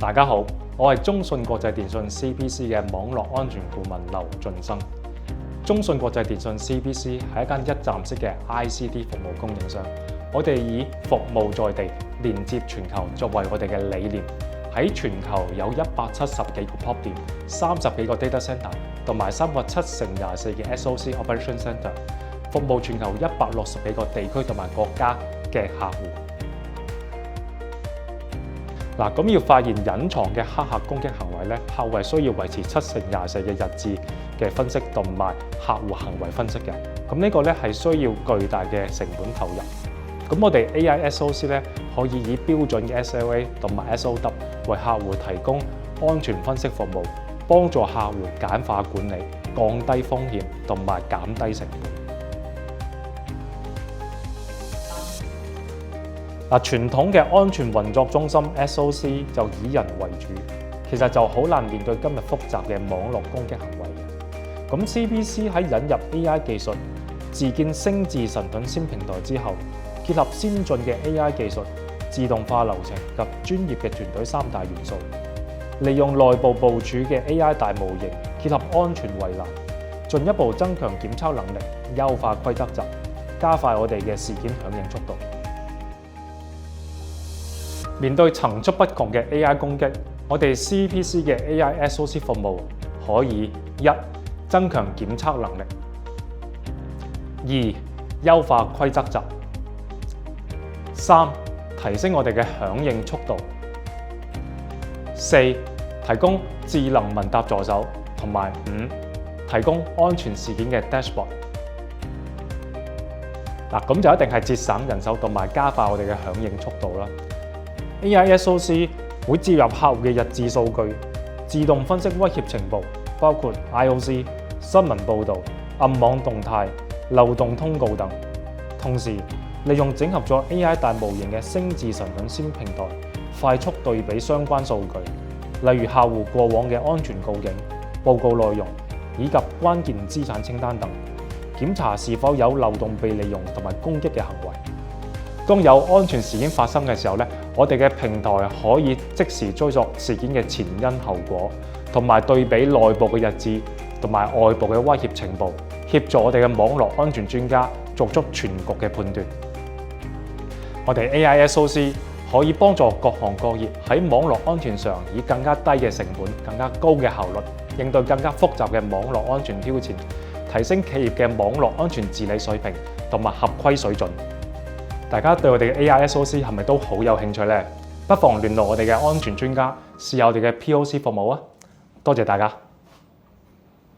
大家好，我係中信國際電訊 CPC 嘅網絡安全顧問劉俊生。中信國際電訊 CPC 係一間一站式嘅 ICT 服務供應商。我哋以服務在地、連接全球作為我哋嘅理念。喺全球有170幾個 POP 店、30幾個 data center 同埋3個7×24嘅 SOC Operation Center， 服務全球160幾個地區同埋國家嘅客戶。咁要發現隱藏嘅黑客攻擊行為咧，客戶係需要維持7×24嘅日誌嘅分析同埋客戶行為分析嘅。咁呢個咧係需要巨大嘅成本投入。咁我哋 AI SOC 咧可以以標準嘅 SLA 同埋 SOW 為客戶提供安全分析服務，幫助客戶簡化管理、降低風險同埋減低成本。傳統嘅安全運作中心 SOC 就以人為主，其實就好難面對今日複雜嘅網絡攻擊行為嘅。咁 CPC 喺引入 AI 技術，自建星至神盾線平台之後，結合先進嘅 AI 技術、自動化流程及專業嘅團隊3大元素，利用內部部署嘅 AI 大模型，結合安全圍欄，進一步增強檢測能力，優化規則集，加快我哋嘅事件響應速度。面對層出不窮嘅 AI 攻擊，我哋 CPC 嘅 AI SOC 服務可以1. 增強檢測能力，2. 優化規則集，3. 提升我哋嘅響應速度，4. 提供智能問答助手，同埋5. 提供安全事件嘅 dashboard。咁就一定係節省人手同埋加快我哋嘅響應速度啦。AI SOC 會接入客戶嘅日誌數據，自動分析威脅情報，包括 IOC、新聞報導、暗網動態、漏洞通告等。同時，利用整合咗 AI 大模型嘅星至神盾線平台，快速對比相關數據，例如客戶過往嘅安全告警、報告內容以及關鍵資產清單等，檢查是否有漏洞被利用同埋攻擊嘅行為。當有安全事件發生嘅時候咧，我哋嘅平台可以即時追溯事件嘅前因後果，同埋對比內部嘅日誌同埋外部嘅威脅情報，協助我哋嘅網絡安全專家作出全局嘅判斷。我哋 AI SOC 可以幫助各行各業喺網絡安全上以更加低嘅成本、更加高嘅效率，應對更加複雜嘅網絡安全挑戰，提升企業嘅網絡安全治理水平同埋合規水準。大家對我哋嘅 AI SOC 係咪都好有興趣呢？不妨聯絡我哋嘅安全專家，試下我哋嘅 POC 服務啊！多謝大家。